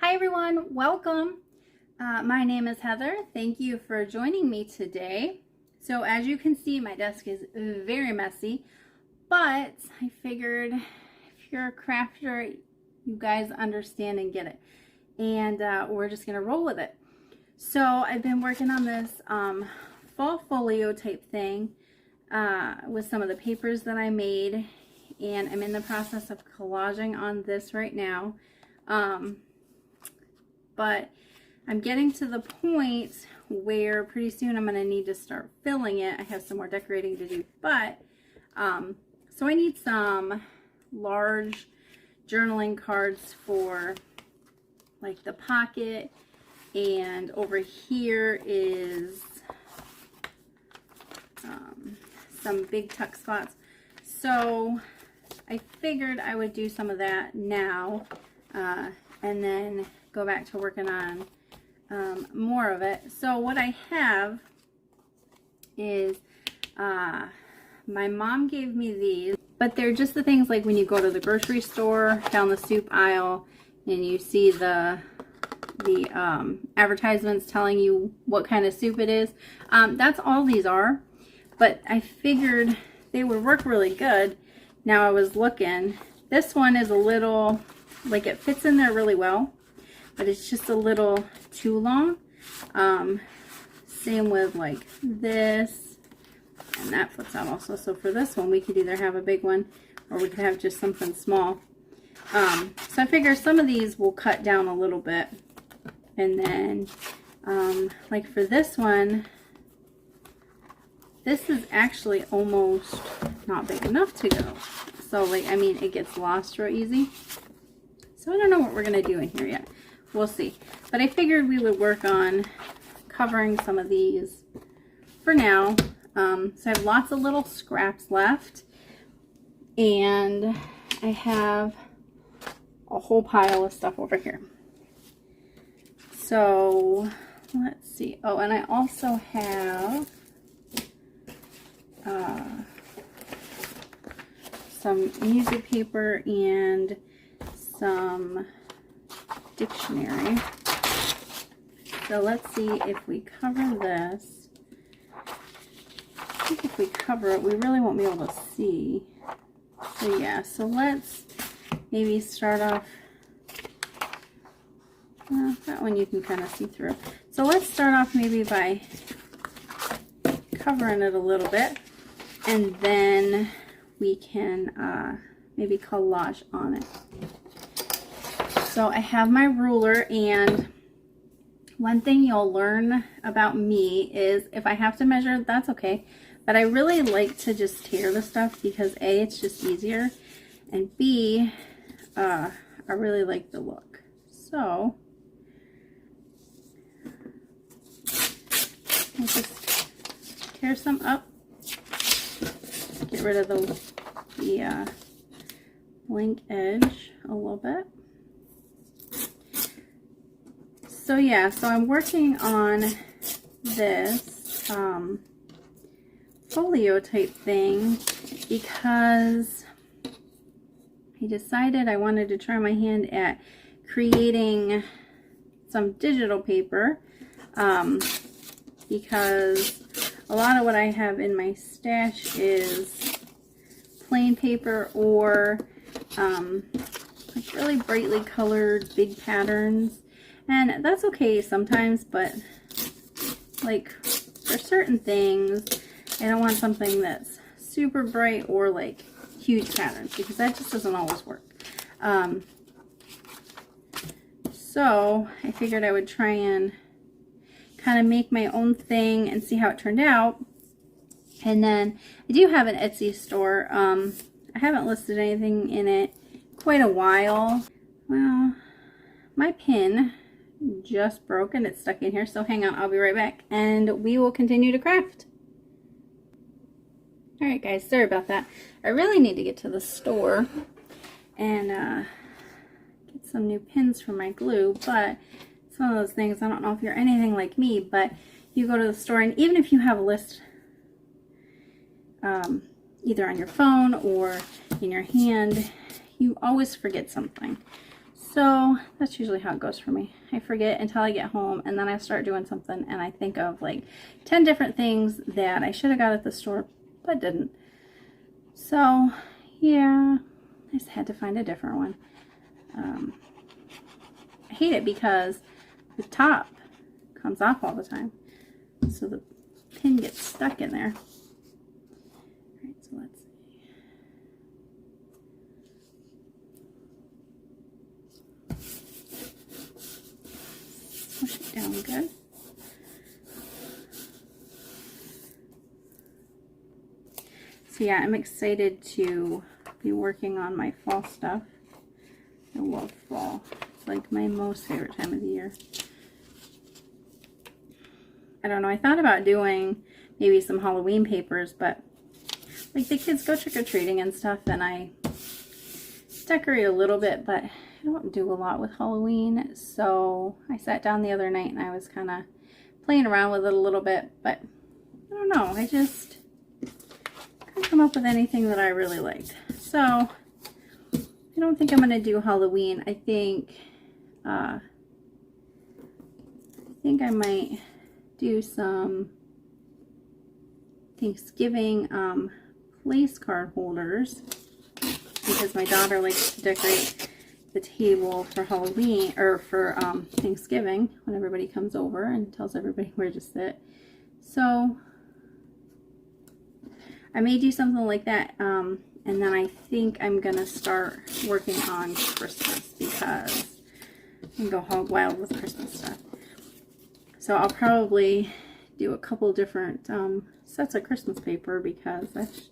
Hi everyone, welcome. My name is Heather. Thank you for joining me today. So as you can see, my desk is very messy, but I figured if you're a crafter, you guys understand and get it. And we're just gonna roll with it. So I've been working on this fall folio type thing with some of the papers that I made, and I'm in the process of collaging on this right now. But I'm getting to the point where pretty soon I'm going to need to start filling it. I have some more decorating to do, but so I need some large journaling cards for like the pocket, and over here is some big tuck spots. So I figured I would do some of that now and then go back to working on more of it. So what I have is my mom gave me these, but they're just the things like when you go to the grocery store down the soup aisle and you see the advertisements telling you what kind of soup it is. That's all these are, but I figured they would work really good. Now I was looking, this one is a little, like it fits in there really well, but it's just a little too long. Same with like this, and that flips out also. So for this one, we could either have a big one or we could have just something small. So I figure some of these will cut down a little bit. And then like for this one, this is actually almost not big enough to go. So like, I mean, it gets lost real easy. So I don't know what we're gonna do in here yet. We'll see. But I figured we would work on covering some of these for now. So I have lots of little scraps left, and I have a whole pile of stuff over here. So let's see. Oh, and I also have some music paper and some dictionary. So let's see if we cover this. I think if we cover it, we really won't be able to see. So yeah, so let's maybe start off. That one you can kind of see through. So let's start off maybe by covering it a little bit, and then we can maybe collage on it. So I have my ruler, and one thing you'll learn about me is if I have to measure, that's okay. But I really like to just tear the stuff because A, it's just easier, and B, I really like the look. So I'll just tear some up, get rid of the blank edge a little bit. So yeah, so I'm working on this folio type thing because I decided I wanted to try my hand at creating some digital paper because a lot of what I have in my stash is plain paper or like really brightly colored big patterns. And that's okay sometimes, but like for certain things, I don't want something that's super bright or like huge patterns because that just doesn't always work. So I figured I would try and kind of make my own thing and see how it turned out. And then I do have an Etsy store. I haven't listed anything in it quite a while. Well, my pin just broke and it's stuck in here, so hang on, I'll be right back and we will continue to craft. Alright guys, sorry about that. I really need to get to the store and get some new pins for my glue, but it's one of those things, I don't know if you're anything like me, but you go to the store and even if you have a list either on your phone or in your hand, you always forget something. So that's usually how it goes for me. I forget until I get home, and then I start doing something and I think of like 10 different things that I should have got at the store but didn't. So yeah, I just had to find a different one. I hate it because the top comes off all the time, so the pin gets stuck in there. All right, so let's see. Push it down good. So yeah, I'm excited to be working on my fall stuff. I love fall. It's like my most favorite time of the year. I don't know, I thought about doing maybe some Halloween papers, but like the kids go trick-or-treating and stuff, and I decorate a little bit, but I don't do a lot with Halloween. So I sat down the other night and I was kind of playing around with it a little bit, but I don't know, I just couldn't come up with anything that I really liked. So I don't think I'm going to do Halloween. I think I might do some Thanksgiving place card holders, because my daughter likes to decorate the table for Halloween, or for Thanksgiving, when everybody comes over and tells everybody where to sit. So I may do something like that, and then I think I'm gonna start working on Christmas, because I can go hog wild with Christmas stuff. So I'll probably do a couple different sets of Christmas paper, because that's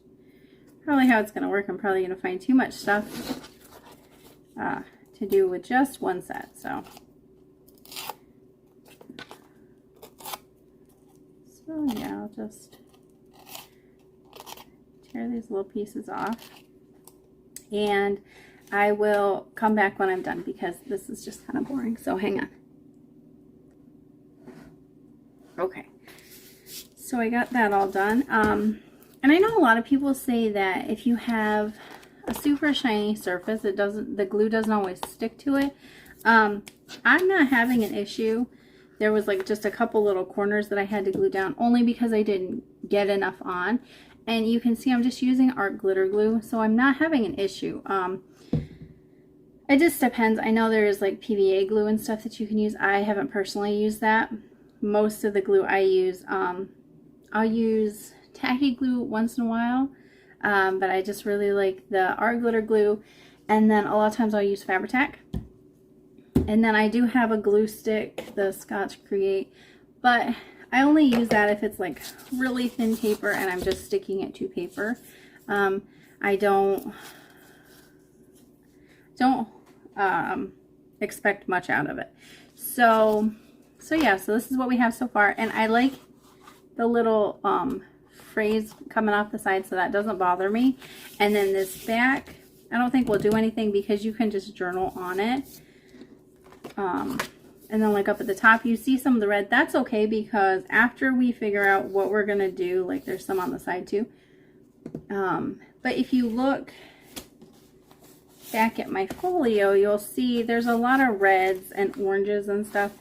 probably how it's going to work. I'm probably going to find too much stuff to do with just one set. So yeah, I'll just tear these little pieces off, and I will come back when I'm done, because this is just kind of boring. So hang on. Okay, so I got that all done. And I know a lot of people say that if you have a super shiny surface, the glue doesn't always stick to it. I'm not having an issue. There was like just a couple little corners that I had to glue down, only because I didn't get enough on. And you can see I'm just using art glitter glue, so I'm not having an issue. It just depends. I know there is like PVA glue and stuff that you can use. I haven't personally used that. Most of the glue I use, I'll use tacky glue once in a while, but I just really like the art glitter glue. And then a lot of times I'll use Fabri-Tac. And then I do have a glue stick, the Scotch Create, but I only use that if it's like really thin paper and I'm just sticking it to paper. I don't expect much out of it. So yeah, so this is what we have so far, and I like the little phrase coming off the side, so that doesn't bother me. And then this back, I don't think we'll do anything, because you can just journal on it. And then like up at the top, you see some of the red. That's okay, because after we figure out what we're gonna do, like there's some on the side too. But if you look back at my folio, you'll see there's a lot of reds and oranges and stuff.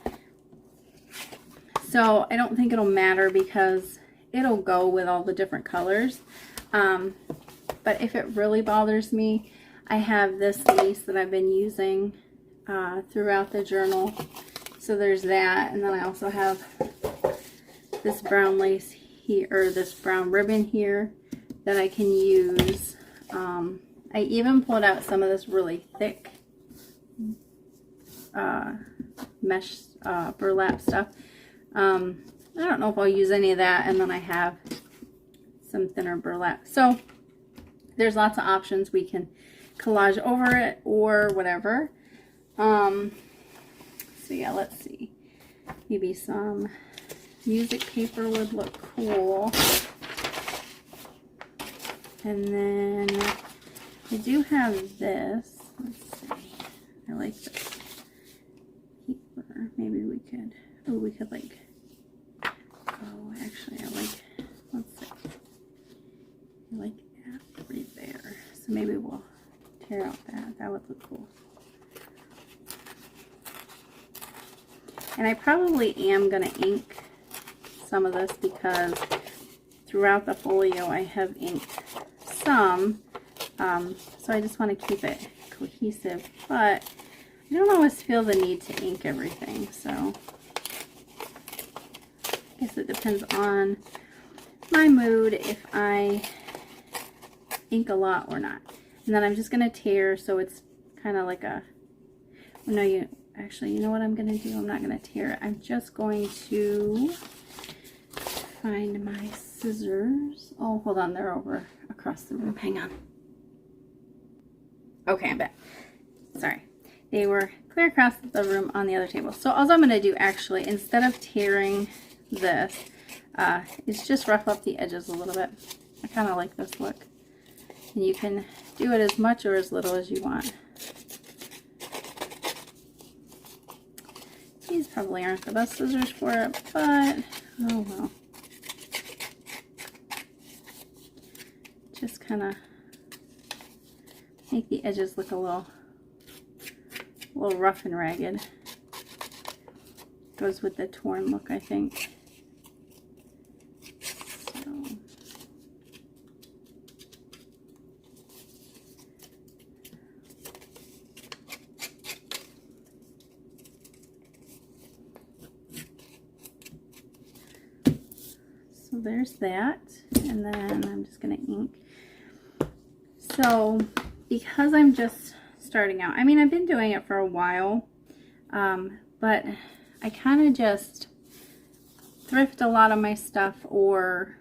So I don't think it'll matter, because it'll go with all the different colors. But if it really bothers me, I have this lace that I've been using throughout the journal. So there's that, and then I also have this brown lace here, or this brown ribbon here, that I can use. I even pulled out some of this really thick mesh burlap stuff. I don't know if I'll use any of that. And then I have some thinner burlap. So there's lots of options. We can collage over it or whatever. So yeah, let's see. Maybe some music paper would look cool. And then I do have this. Let's see. I like this paper. Maybe we could, oh, we could like, oh, actually I like, let's see. I like that right there. So maybe we'll tear out that. That would look cool. And I probably am going to ink some of this because throughout the folio I have inked some. So I just want to keep it cohesive, but I don't always feel the need to ink everything, so I guess it depends on my mood if I ink a lot or not. And then I'm just going to tear so it's kind of like a, no, you actually, you know what I'm going to do? I'm not going to tear it. I'm just going to find my scissors. Oh, hold on, they're over across the room. Hang on. Okay, I'm back. Sorry. They were clear across the room on the other table. So all I'm going to do actually, instead of tearing this, is just rough up the edges a little bit. I kind of like this look. And you can do it as much or as little as you want. These probably aren't the best scissors for it, but oh well. Just kind of make the edges look a little rough and ragged. Goes with the torn look, I think. So there's that, and then I'm just going to ink. So because I'm just starting out, I mean, I've been doing it for a while, but I kind of just thrift a lot of my stuff or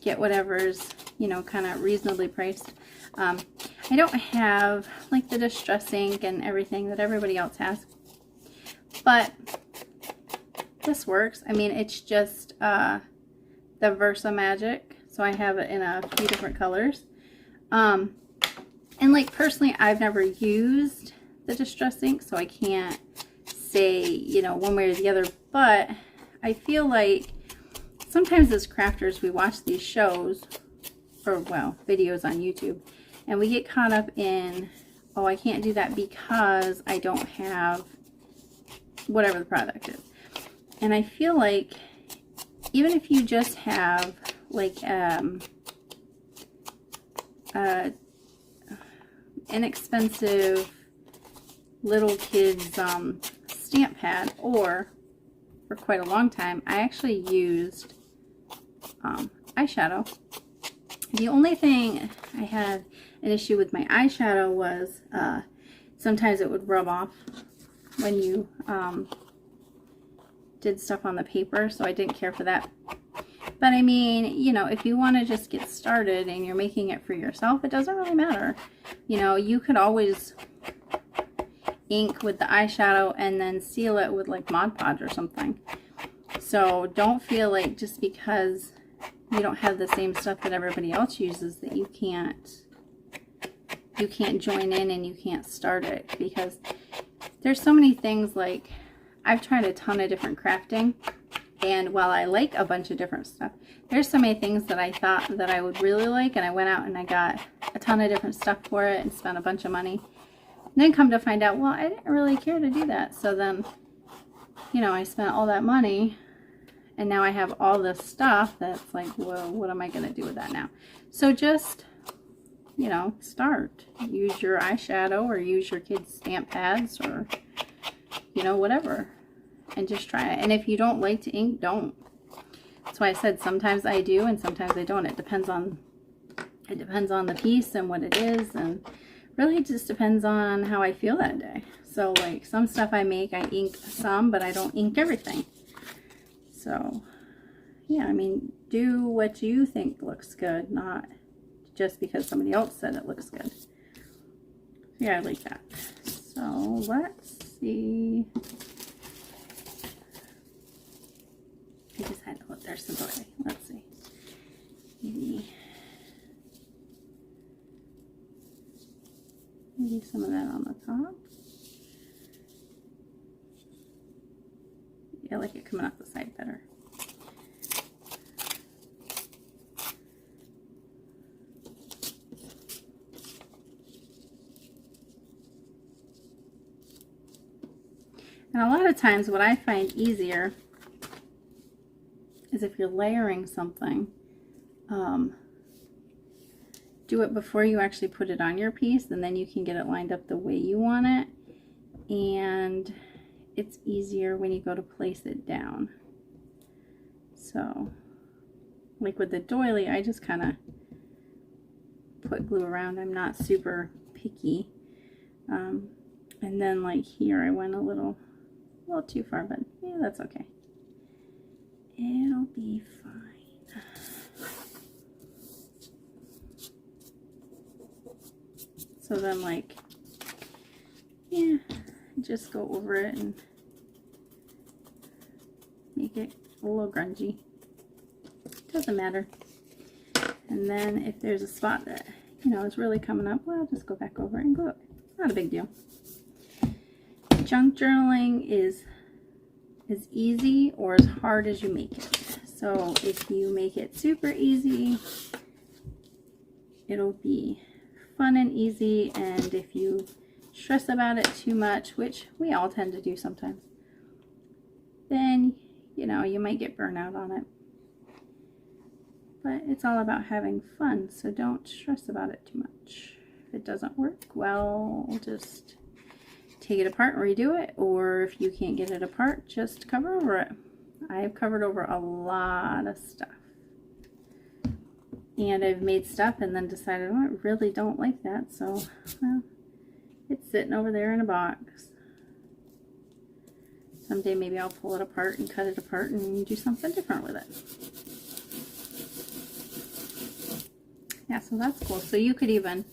get whatever's, you know, kind of reasonably priced. I don't have like the distress ink and everything that everybody else has, but this works. I mean, it's just the Versa Magic, so I have it in a few different colors. And like personally, I've never used the distress ink, so I can't say, you know, one way or the other, but I feel like sometimes as crafters we watch these shows, or well, videos on YouTube, and we get caught up in, oh, I can't do that because I don't have whatever the product is. And I feel like even if you just have like inexpensive little kids stamp pad, or for quite a long time I actually used eyeshadow. The only thing I had an issue with my eyeshadow was sometimes it would rub off when you did stuff on the paper, so I didn't care for that. But I mean, you know, if you want to just get started and you're making it for yourself, it doesn't really matter. You know, you could always ink with the eyeshadow and then seal it with like Mod Podge or something. So don't feel like just because you don't have the same stuff that everybody else uses that you can't join in and you can't start it, because there's so many things. Like, I've tried a ton of different crafting, and while I like a bunch of different stuff, there's so many things that I thought that I would really like, and I went out and I got a ton of different stuff for it and spent a bunch of money, and then come to find out, well, I didn't really care to do that. So then, you know, I spent all that money and now I have all this stuff that's like, well, what am I going to do with that now? So just, you know, start. Use your eyeshadow or use your kids' stamp pads or, you know, whatever. And just try it. And if you don't like to ink, don't. That's why I said sometimes I do and sometimes I don't. It depends on the piece and what it is, and really just depends on how I feel that day. So like some stuff I make, I ink some, but I don't ink everything. So yeah, I mean, do what you think looks good, not just because somebody else said it looks good. Yeah, I like that. So let's see. I just had to look, there's some delay. Let's see. Maybe some of that on the top. Yeah, I like it coming off the side better. And a lot of times what I find easier is if you're layering something, do it before you actually put it on your piece, and then you can get it lined up the way you want it, and it's easier when you go to place it down. So like with the doily, I just kind of put glue around. I'm not super picky. And then like here I went a little too far, but yeah, that's okay. It'll be fine. So then like, yeah, just go over it and make it a little grungy. Doesn't matter. And then if there's a spot that, you know, is really coming up, well, just go back over and glue it. Not a big deal. Junk journaling is as easy or as hard as you make it. So if you make it super easy, it'll be fun and easy, and if you stress about it too much, which we all tend to do sometimes, then, you know, you might get burnout on it. But it's all about having fun, so don't stress about it too much. If it doesn't work, well, just take it apart and redo it, or if you can't get it apart, just cover over it. I have covered over a lot of stuff. And I've made stuff and then decided, oh, I really don't like that, so, well, it's sitting over there in a box. Someday maybe I'll pull it apart and cut it apart and do something different with it. Yeah, so that's cool. So you could even,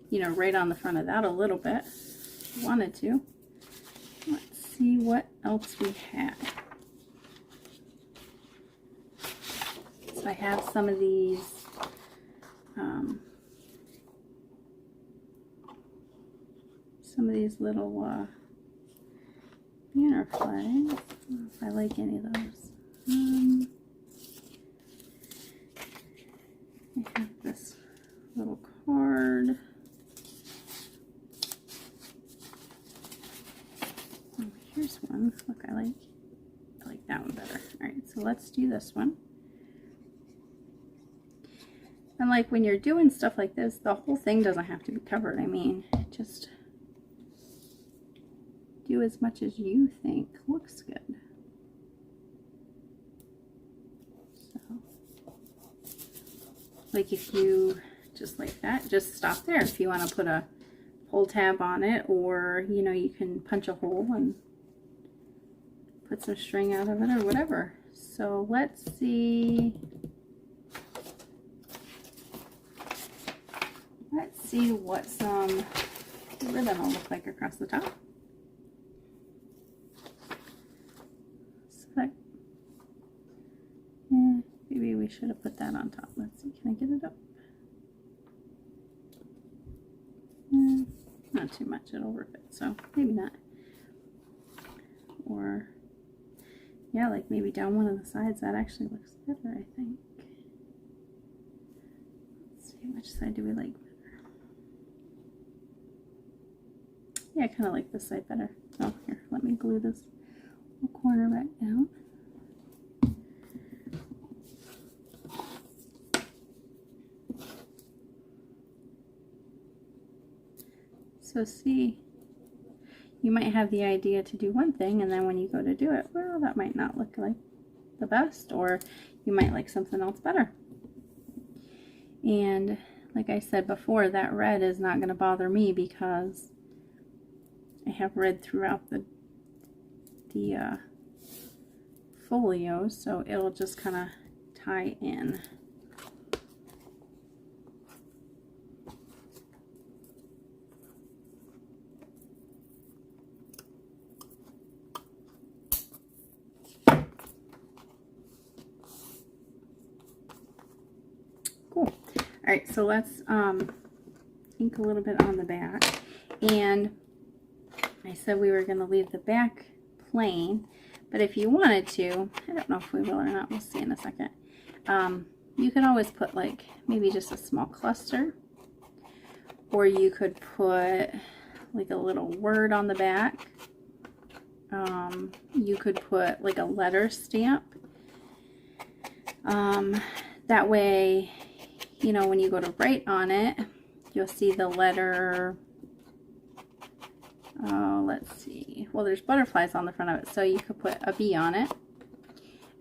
you know, write on the front of that a little bit if you wanted to. Let's see what else we have. So I have some of these little banner flags. I don't know if I like any of those. I have this little card. Oh, here's one. Look, I like that one better. All right, so let's do this one. And like when you're doing stuff like this, the whole thing doesn't have to be covered. I mean, just do as much as you think looks good. So, like if you just like that, just stop there. If you want to put a pull tab on it, or, you know, you can punch a hole and put some string out of it or whatever. So let's see. Let's see what some ribbon will look like across the top. So maybe we should have put that on top. Let's see, can I get it up? Not too much, it'll rip it, so maybe not. Or, yeah, like maybe down one of the sides, that actually looks better, I think. Let's see, which side do we like better? Yeah, I kind of like this side better. Oh, here, let me glue this little corner back down. So see, you might have the idea to do one thing, and then when you go to do it, well, that might not look like the best, or you might like something else better. And like I said before, that red is not going to bother me because I have red throughout the folio, so it'll just kind of tie in. Cool. All right, so let's ink a little bit on the back. And I said we were going to leave the back plain, but if you wanted to, I don't know if we will or not, we'll see in a second. You could always put like maybe just a small cluster, or you could put like a little word on the back, you could put like a letter stamp. That way, you know, when you go to write on it, you'll see the letter. Let's see. Well, there's butterflies on the front of it, so you could put a B on it.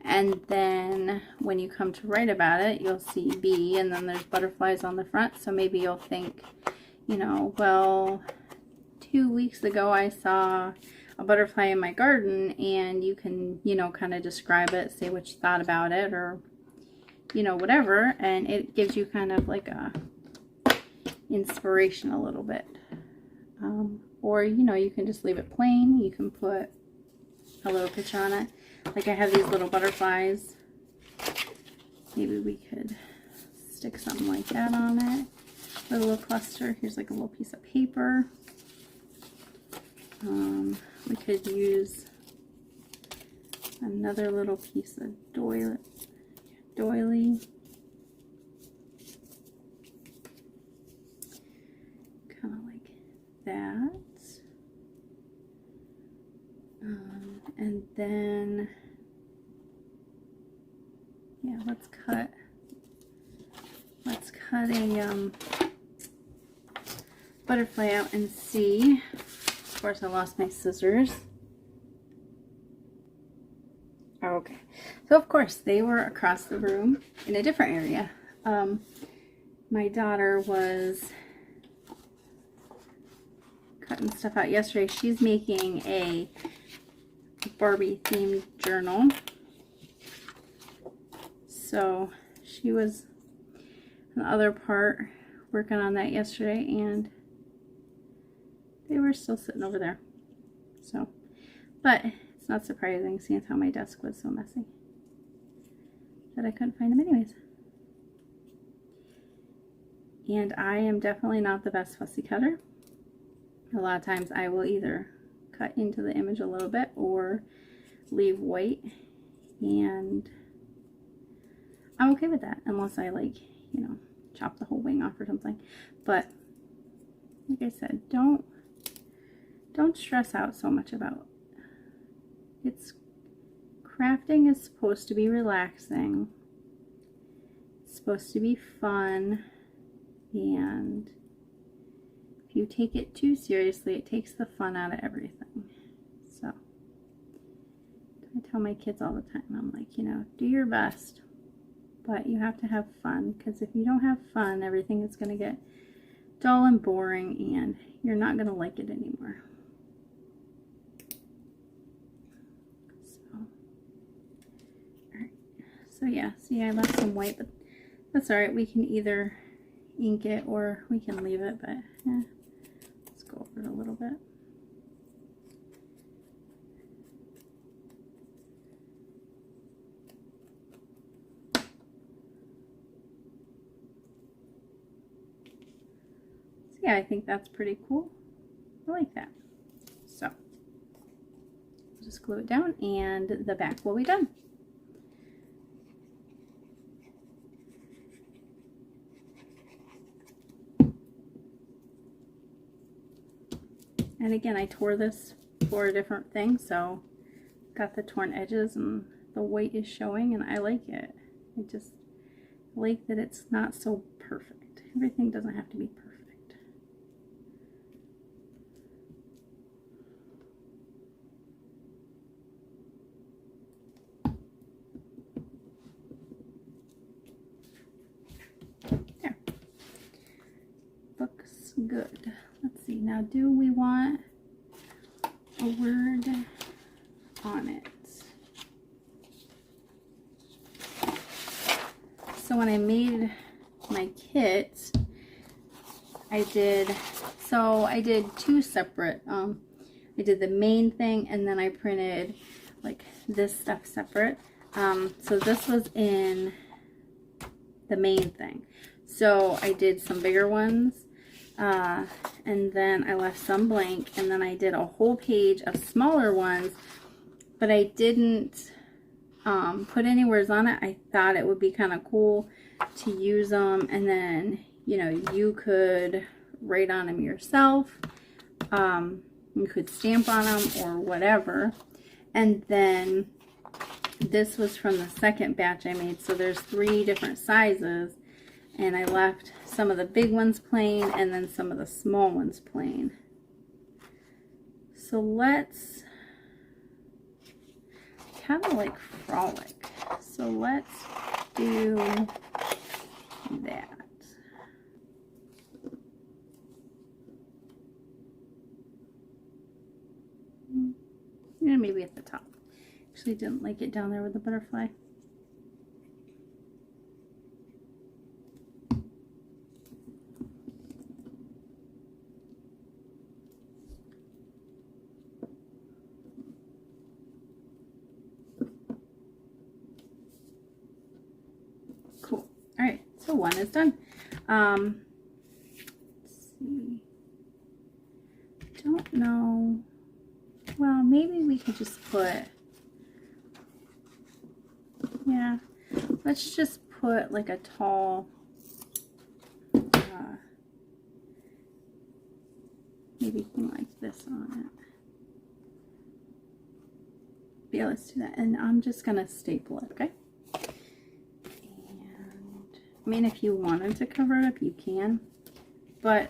And then when you come to write about it, you'll see B, and then there's butterflies on the front. So maybe you'll think, you know, well, 2 weeks ago I saw a butterfly in my garden, and you can, you know, kind of describe it, say what you thought about it, or, you know, whatever. And it gives you kind of like a inspiration a little bit. Or, you know, you can just leave it plain. You can put a little picture on it. Like I have these little butterflies. Maybe we could stick something like that on it. A little cluster. Here's like a little piece of paper. We could use another little piece of doily. Kind of like that. And then, yeah, let's cut a butterfly out and see. Of course, I lost my scissors. Okay, so of course they were across the room in a different area. My daughter was cutting stuff out yesterday. She's making a Barbie themed journal. So she was in the other part working on that yesterday, and they were still sitting over there. So, but it's not surprising seeing how my desk was so messy that I couldn't find them anyways. And I am definitely not the best fussy cutter. A lot of times I will either cut into the image a little bit or leave white, and I'm okay with that unless I, like, you know, chop the whole wing off or something. But like I said, don't stress out so much about it. Crafting is supposed to be relaxing. It's supposed to be fun, and if you take it too seriously, it takes the fun out of everything. So I tell my kids all the time, I'm like, you know, do your best, but you have to have fun, because if you don't have fun, everything is going to get dull and boring, and you're not going to like it anymore. So, alright. So yeah, see, I left some white, but that's alright. We can either ink it or we can leave it, but yeah, let's go over it a little bit. So yeah, I think that's pretty cool. I like that. So just glue it down, and the back will be done. And again, I tore this for a different thing, so got the torn edges and the white is showing, and I like it. I just like that it's not so perfect. Everything doesn't have to be perfect. There. Looks good. Let's see, now do we want a word on it? So when I made my kit, I did two separate, I did the main thing, and then I printed like this stuff separate. So this was in the main thing. So I did some bigger ones, and then I left some blank, and then I did a whole page of smaller ones, but I didn't put any words on it. I thought it would be kind of cool to use them, and then, you know, you could write on them yourself. You could stamp on them or whatever. And then this was from the second batch I made. So there's 3 different sizes. And I left some of the big ones plain and then some of the small ones plain. So let's kind of like frolic. So let's do that. Yeah, maybe at the top. Actually didn't like it down there with the butterfly. Cool. All right, so one is done. Let's see. Don't know. Well, maybe we could just put, yeah, let's just put like a tall, maybe thing like this on it. Yeah, let's do that. And I'm just going to staple it, okay? And, I mean, if you wanted to cover it up, you can. But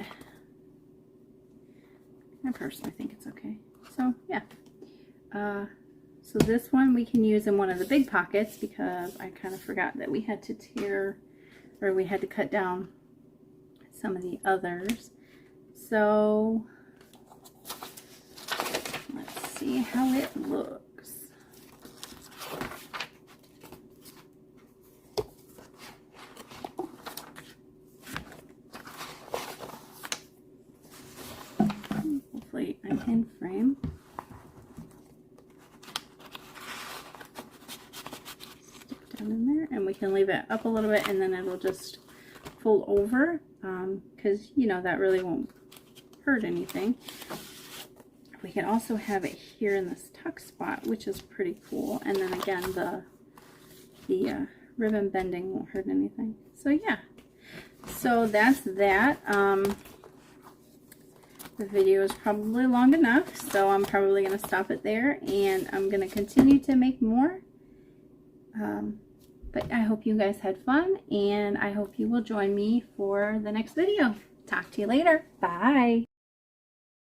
I personally think it's okay. So, yeah. So this one we can use in one of the big pockets because I kind of forgot that we had to tear, or we had to cut down some of the others. So, let's see how it looks. Hopefully I can frame. Stick down in there, and we can leave it up a little bit, and then it'll just fold over, because you know that really won't hurt anything. We can also have it here in this tuck spot, which is pretty cool. And then again, the ribbon bending won't hurt anything. So yeah, so that's that. The video is probably long enough, so I'm probably going to stop it there, and I'm going to continue to make more. But I hope you guys had fun, and I hope you will join me for the next video. Talk to you later. Bye.